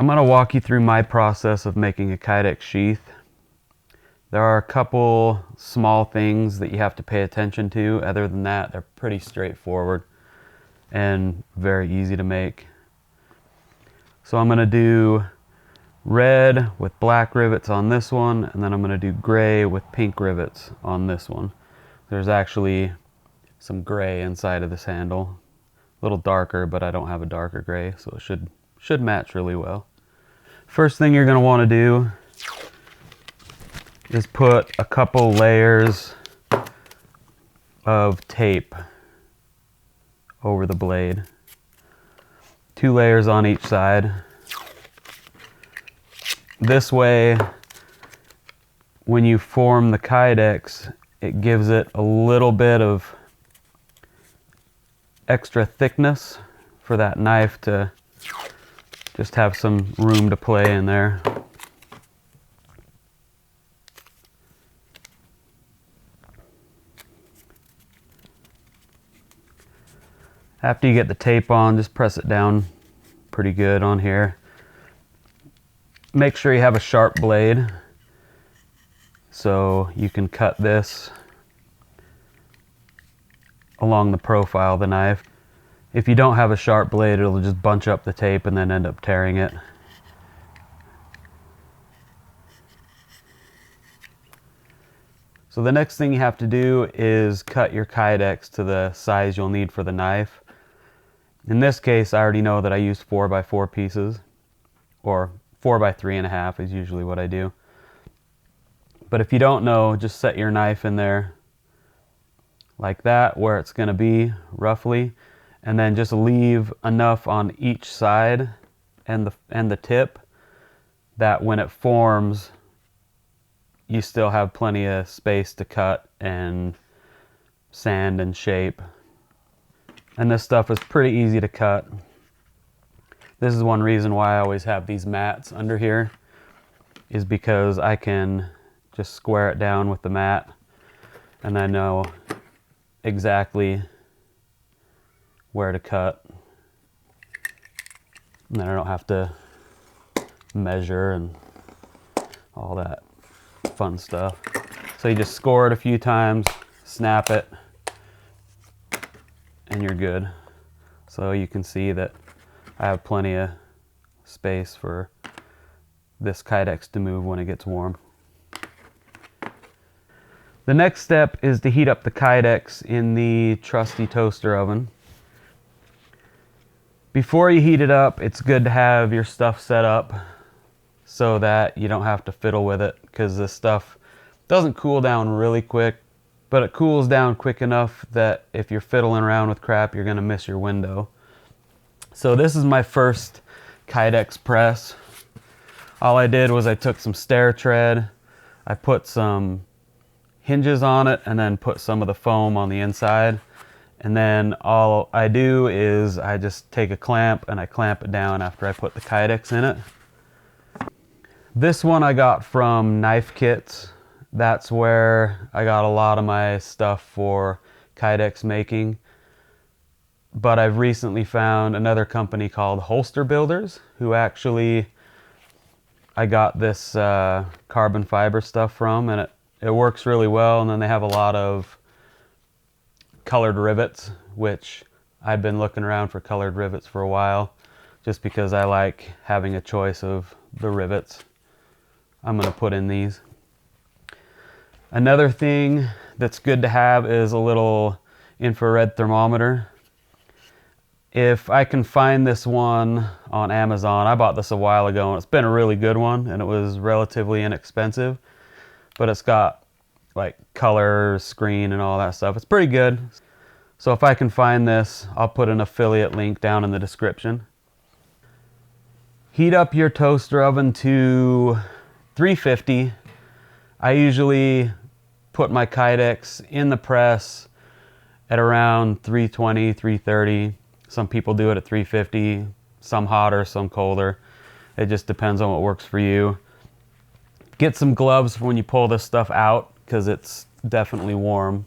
I'm going to walk you through my process of making a Kydex sheath. There are a couple small things that you have to pay attention to. Other than that, they're pretty straightforward and very easy to make. So I'm going to do red with black rivets on this one, and then I'm going to do gray with pink rivets on this one. There's actually some gray inside of this handle. A little darker, but I don't have a darker gray, so it should match really well. First thing you're going to want to do is put a couple layers of tape over the blade. 2 layers on each side. This way, when you form the Kydex, it gives it a little bit of extra thickness for that knife to just have some room to play in there. After you get the tape on, just press it down pretty good on here. Make sure you have a sharp blade so you can cut this along the profile of the knife. If you don't have a sharp blade, it'll just bunch up the tape and then end up tearing it. So the next thing you have to do is cut your Kydex to the size you'll need for the knife. In this case, I already know that I use 4x4 pieces, or 4x3.5 is usually what I do. But if you don't know, just set your knife in there like that, where it's going to be roughly, and then just leave enough on each side and the tip that when it forms, you still have plenty of space to cut and sand and shape. And this stuff is pretty easy to cut. This is one reason why I always have these mats under here, is because I can just square it down with the mat and I know exactly where to cut. And then I don't have to measure and all that fun stuff. So you just score it a few times, snap it, and you're good. So you can see that I have plenty of space for this Kydex to move when it gets warm. The next step is to heat up the Kydex in the trusty toaster oven. Before you heat it up, it's good to have your stuff set up so that you don't have to fiddle with it, because this stuff doesn't cool down really quick, but it cools down quick enough that if you're fiddling around with crap, you're going to miss your window. So this is my first Kydex press. All I did was I took some stair tread, I put some hinges on it, and then put some of the foam on the inside. And then all I do is I just take a clamp and I clamp it down after I put the Kydex in it. This one I got from Knife Kits. That's where I got a lot of my stuff for Kydex making. But I've recently found another company called Holster Builders, who actually I got this carbon fiber stuff from, and it works really well. And then they have a lot of colored rivets, which I've been looking around for colored rivets for a while, just because I like having a choice of the rivets I'm going to put in these. Another thing that's good to have is a little infrared thermometer. If I can find this one on Amazon, I bought this a while ago and it's been a really good one and it was relatively inexpensive, but it's got like color, screen, and all that stuff. It's pretty good. So if I can find this, I'll put an affiliate link down in the description. Heat up your toaster oven to 350. I usually put my Kydex in the press at around 320, 330. Some people do it at 350, some hotter, some colder. It just depends on what works for you. Get some gloves when you pull this stuff out, because it's definitely warm.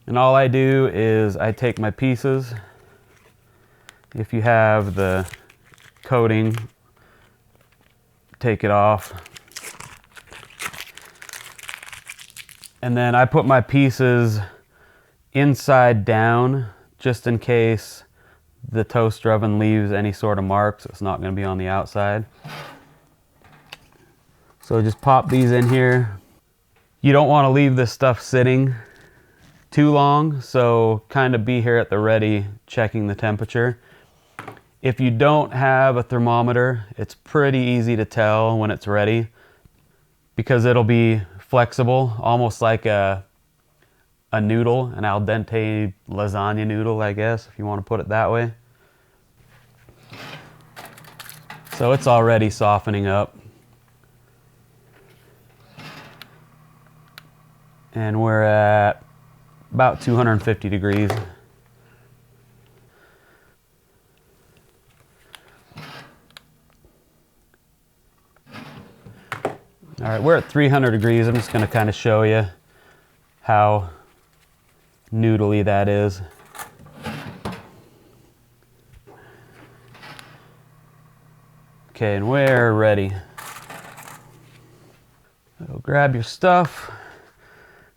And all I do is I take my pieces. If you have the coating take it off. And then I put my pieces inside down just in case the toaster oven leaves any sort of marks. It's not going to be on the outside. So just pop these in here. You don't want to leave this stuff sitting too long, so kind of be here at the ready checking the temperature. If you don't have a thermometer, it's pretty easy to tell when it's ready because it'll be flexible, almost like a noodle, an al dente lasagna noodle, I guess, if you want to put it that way. So it's already softening up. And we're at about 250 degrees. All right, we're at 300 degrees. I'm just going to kind of show you how noodly that is. Okay, and we're ready. So grab your stuff,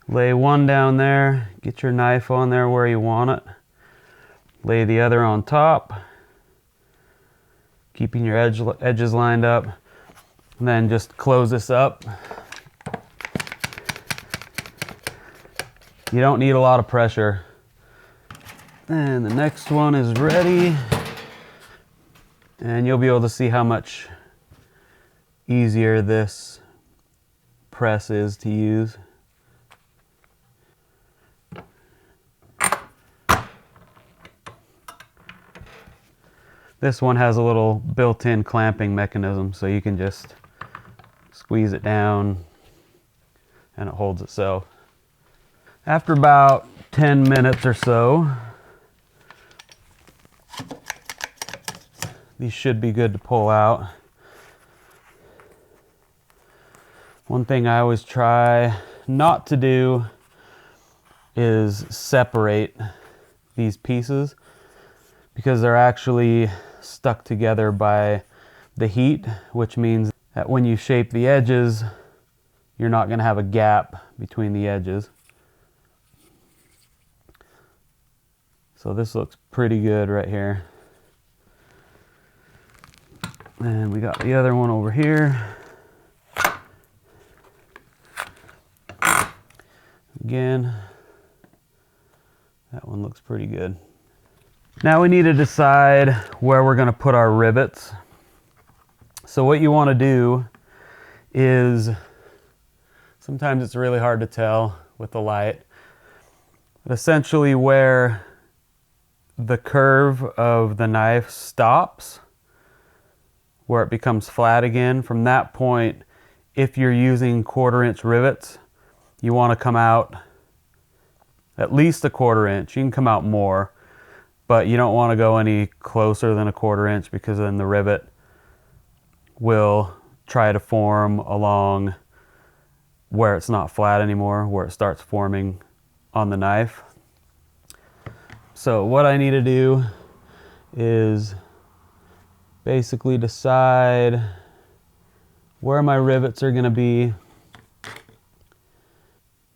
lay one down there, get your knife on there where you want it, lay the other on top, keeping your edges lined up. And then just close this up. You don't need a lot of pressure. And the next one is ready. And you'll be able to see how much easier this press is to use. This one has a little built-in clamping mechanism, so you can just squeeze it down and it holds itself. After about 10 minutes or so, these should be good to pull out. One thing I always try not to do is separate these pieces because they're actually stuck together by the heat, which means that when you shape the edges, you're not going to have a gap between the edges. So this looks pretty good right here. And we got the other one over here. Again, that one looks pretty good. Now we need to decide where we're going to put our rivets. So what you want to do is, sometimes it's really hard to tell with the light, but essentially where the curve of the knife stops, where it becomes flat again, from that point, if you're using 1/4 inch rivets, you want to come out at least 1/4 inch. You can come out more, but you don't want to go any closer than 1/4 inch because then the rivet will try to form along where it's not flat anymore, where it starts forming on the knife. So what I need to do is basically decide where my rivets are going to be.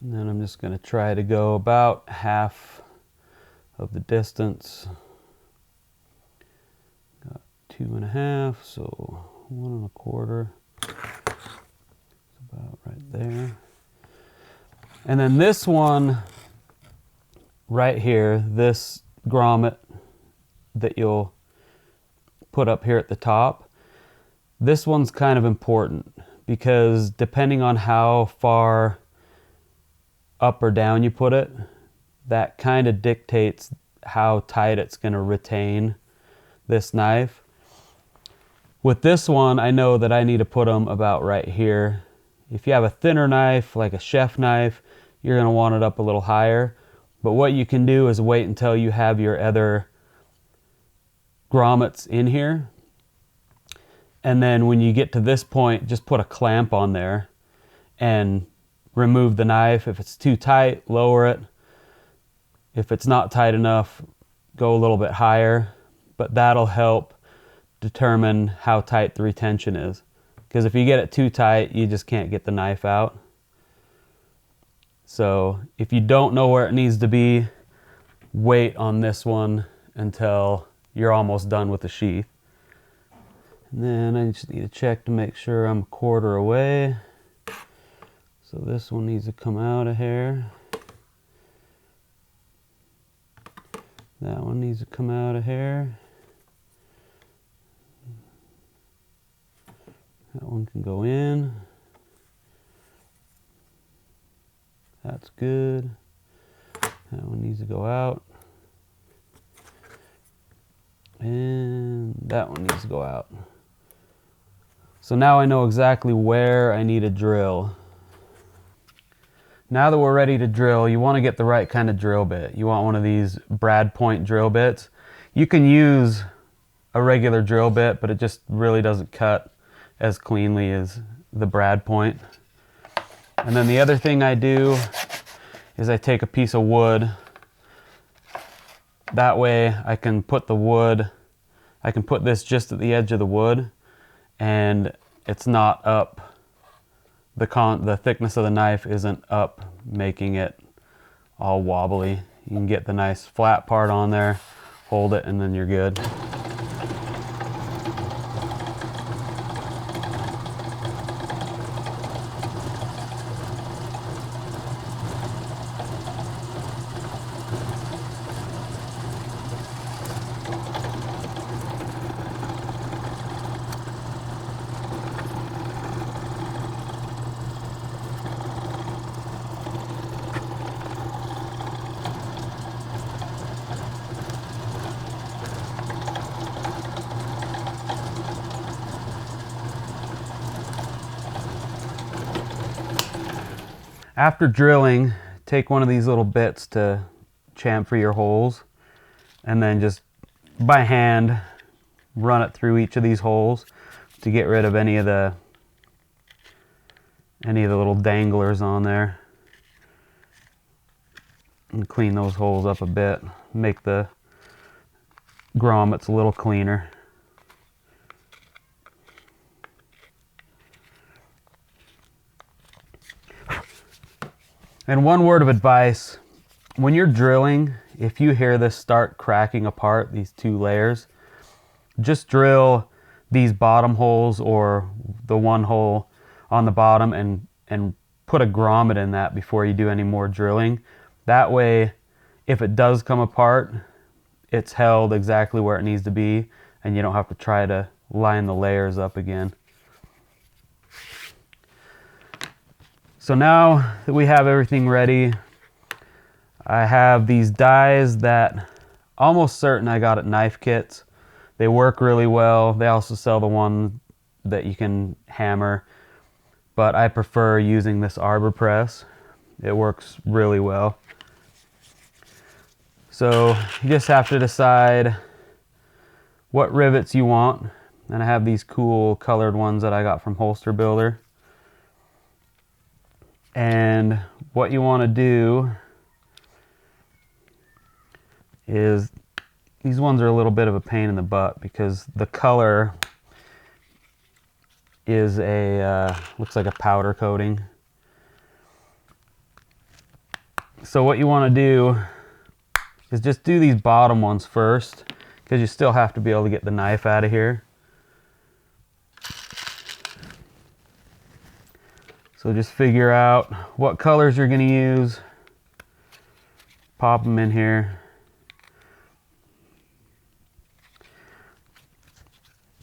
And then I'm just going to try to go about half of the distance. Got 2.5, so 1 1/4. It's about right there. And then this one right here, this grommet that you'll put up here at the top, this one's kind of important because depending on how far up or down you put it, that kind of dictates how tight it's going to retain this knife. With this one, I know that I need to put them about right here. If you have a thinner knife, like a chef knife, you're going to want it up a little higher. But what you can do is wait until you have your other grommets in here. And then when you get to this point, just put a clamp on there and remove the knife. If it's too tight, lower it. If it's not tight enough, go a little bit higher. But that'll help determine how tight the retention is. because if you get it too tight, you just can't get the knife out. So if you don't know where it needs to be, wait on this one until you're almost done with the sheath. And then I just need to check to make sure I'm a quarter away. So this one needs to come out a hair. That one needs to come out a hair. That one can go in. That's good. That one needs to go out. And that one needs to go out. So now I know exactly where I need to drill. Now that we're ready to drill, you want to get the right kind of drill bit. You want one of these brad point drill bits. You can use a regular drill bit, but it just really doesn't cut as cleanly as the brad point. And then the other thing I do is I take a piece of wood. That way I can put the wood, I can put this just at the edge of the wood, and it's not up. The thickness of the knife isn't up, making it all wobbly. You can get the nice flat part on there, hold it, and then you're good. After drilling, take one of these little bits to chamfer your holes, and then just by hand run it through each of these holes to get rid of any of the little danglers on there, and clean those holes up a bit, make the grommets a little cleaner. And one word of advice, when you're drilling, if you hear this start cracking apart, these two layers, just drill these bottom holes or the one hole on the bottom and put a grommet in that before you do any more drilling. That way, if it does come apart, it's held exactly where it needs to be, and you don't have to try to line the layers up again. So now that we have everything ready, I have these dies that almost certain I got at Knife Kits. They work really well. They also sell the one that you can hammer, but I prefer using this arbor press. It works really well. So you just have to decide what rivets you want. And I have these cool colored ones that I got from Holster Builder. And what you want to do is, these ones are a little bit of a pain in the butt because the color is looks like a powder coating. So what you want to do is just do these bottom ones first, because you still have to be able to get the knife out of here. So just figure out what colors you're going to use, pop them in here,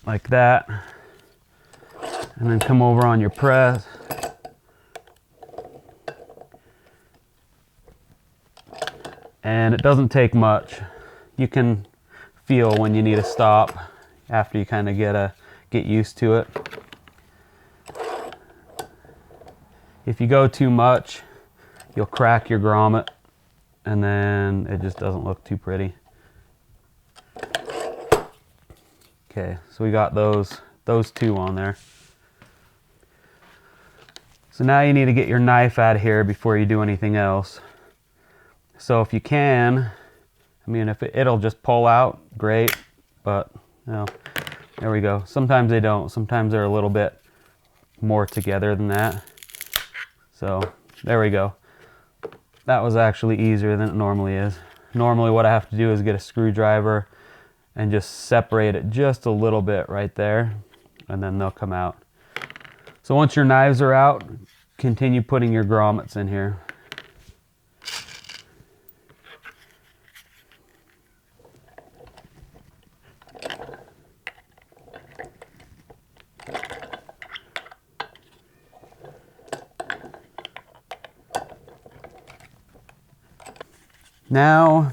like that, and then come over on your press. And it doesn't take much. You can feel when you need to stop after you kind of get used to it. If you go too much, you'll crack your grommet, and then it just doesn't look too pretty. Okay, so we got those two on there. So now you need to get your knife out of here before you do anything else. So if you can, I mean, if it'll just pull out, great, but you know, there we go. Sometimes they don't. Sometimes they're a little bit more together than that. So there we go. That was actually easier than it normally is. Normally what I have to do is get a screwdriver and just separate it just a little bit right there, and then they'll come out. So once your knives are out, continue putting your grommets in here. Now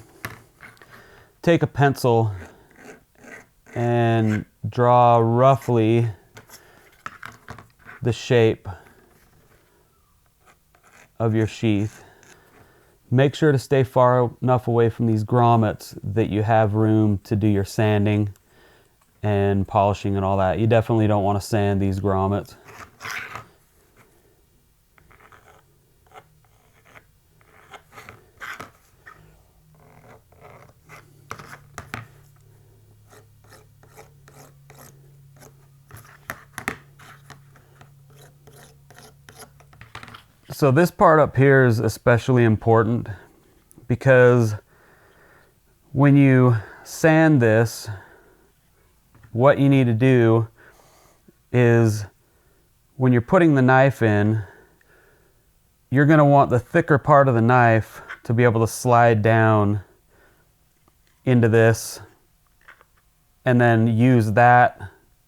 take a pencil and draw roughly the shape of your sheath. Make sure to stay far enough away from these grommets that you have room to do your sanding and polishing and all that. You definitely don't want to sand these grommets. So this part up here is especially important because when you sand this, what you need to do is when you're putting the knife in, you're going to want the thicker part of the knife to be able to slide down into this and then use that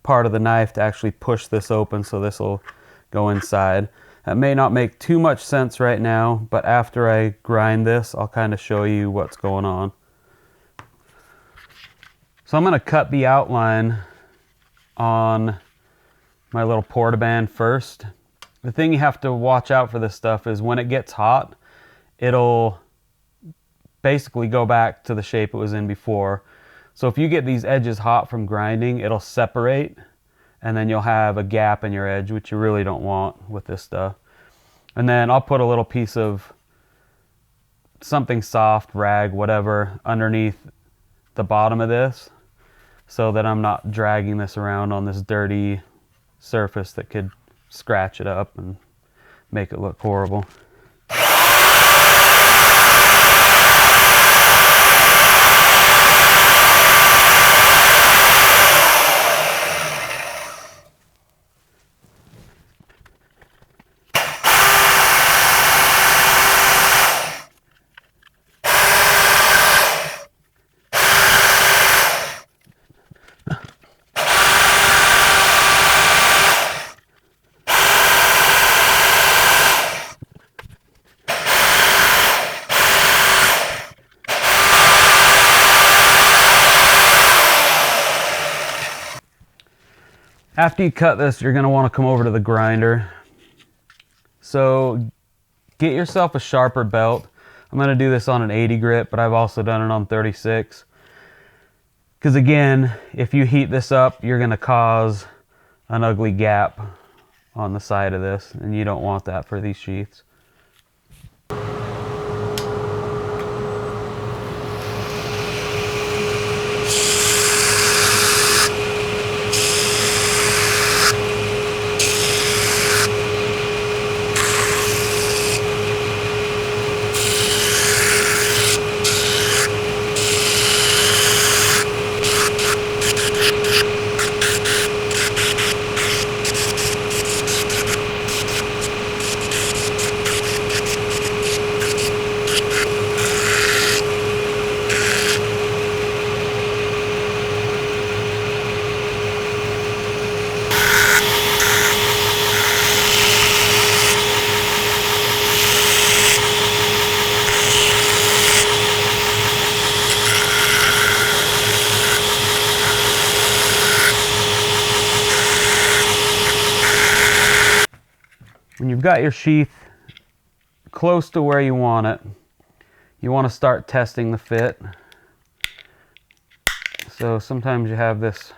part of the knife to actually push this open so this will go inside. That may not make too much sense right now, but after I grind this, I'll kind of show you what's going on. So I'm going to cut the outline on my little portaband first. The thing you have to watch out for this stuff is when it gets hot, it'll basically go back to the shape it was in before. So if you get these edges hot from grinding, it'll separate and then you'll have a gap in your edge, which you really don't want with this stuff. And then I'll put a little piece of something soft, rag, whatever, underneath the bottom of this so that I'm not dragging this around on this dirty surface that could scratch it up and make it look horrible. After you cut this, you're going to want to come over to the grinder. So get yourself a sharper belt. I'm going to do this on an 80 grit, but I've also done it on 36. Because again, if you heat this up, you're going to cause an ugly gap on the side of this, and you don't want that for these sheaths. When you've got your sheath close to where you want it, you want to start testing the fit. So sometimes you have this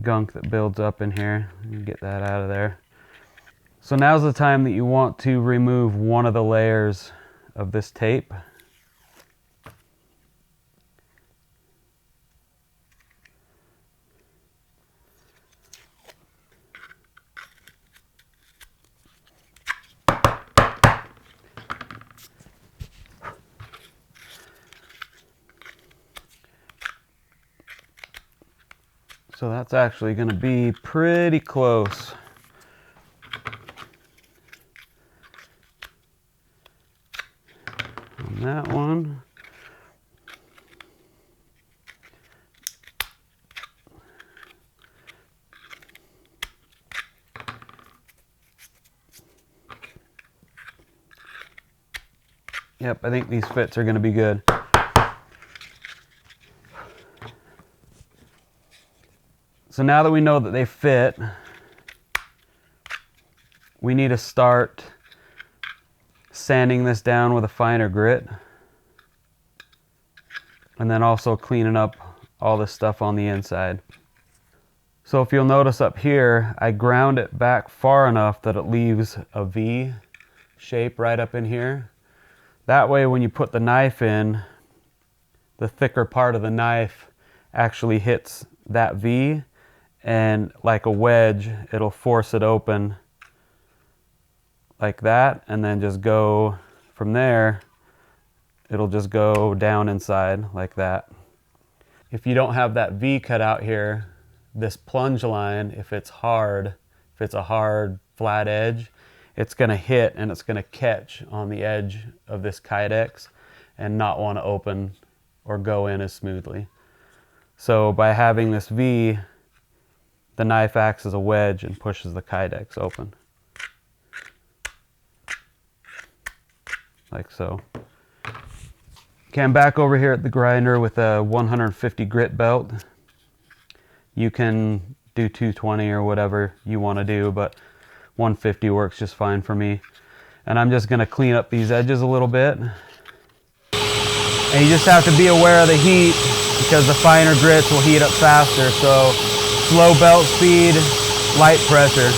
gunk that builds up in here. You get that out of there. So now's the time that you want to remove one of the layers of this tape. So that's actually going to be pretty close. On that one. Yep, I think these fits are going to be good. So now that we know that they fit, we need to start sanding this down with a finer grit. And then also cleaning up all this stuff on the inside. So if you'll notice up here, I ground it back far enough that it leaves a V shape right up in here. That way when you put the knife in, the thicker part of the knife actually hits that V, and like a wedge, it'll force it open like that, and then just go from there. It'll just go down inside like that. If you don't have that V cut out here, this plunge line, if it's a hard flat edge, it's going to hit and it's going to catch on the edge of this Kydex and not want to open or go in as smoothly. So by having this V, the knife acts as a wedge and pushes the Kydex open. Like so. Okay, I'm back over here at the grinder with a 150 grit belt. You can do 220 or whatever you want to do, but 150 works just fine for me. And I'm just going to clean up these edges a little bit. And you just have to be aware of the heat because the finer grits will heat up faster. So slow belt speed, light pressure.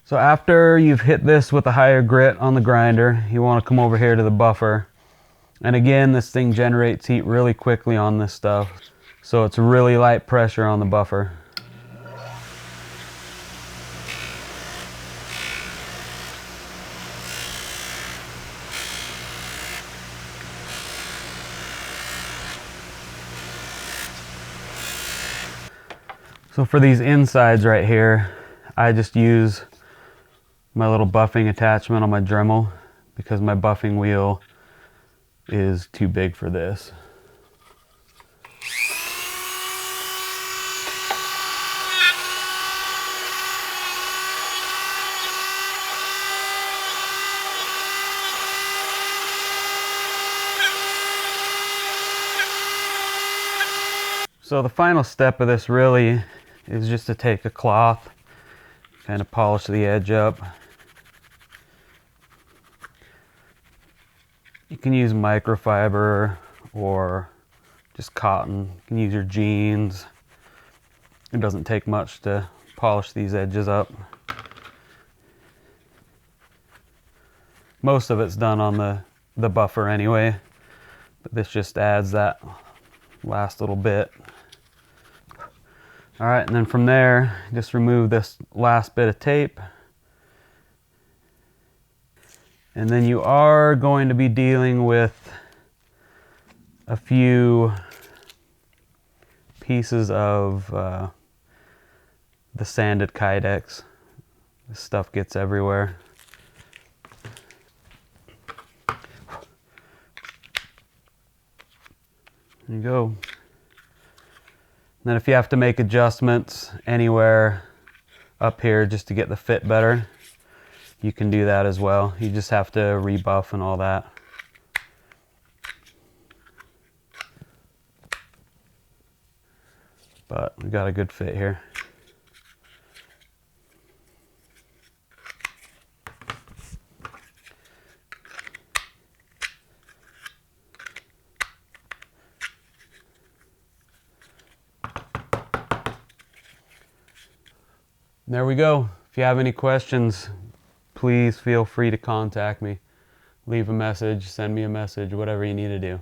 So after you've hit this with a higher grit on the grinder, you want to come over here to the buffer. And again, this thing generates heat really quickly on this stuff. So it's really light pressure on the buffer. So for these insides right here, I just use my little buffing attachment on my Dremel because my buffing wheel is too big for this. So the final step of this really is just to take a cloth, kind of polish the edge up. You can use microfiber or just cotton. You can use your jeans. It doesn't take much to polish these edges up. Most of it's done on the buffer anyway, but this just adds that last little bit. All right, and then from there, just remove this last bit of tape. And then you are going to be dealing with a few pieces of the sanded Kydex. This stuff gets everywhere. There you go. And then if you have to make adjustments anywhere up here just to get the fit better, you can do that as well. You just have to rebuff and all that. But we got a good fit here. There we go. If you have any questions, please feel free to contact me. Leave a message, send me a message, whatever you need to do.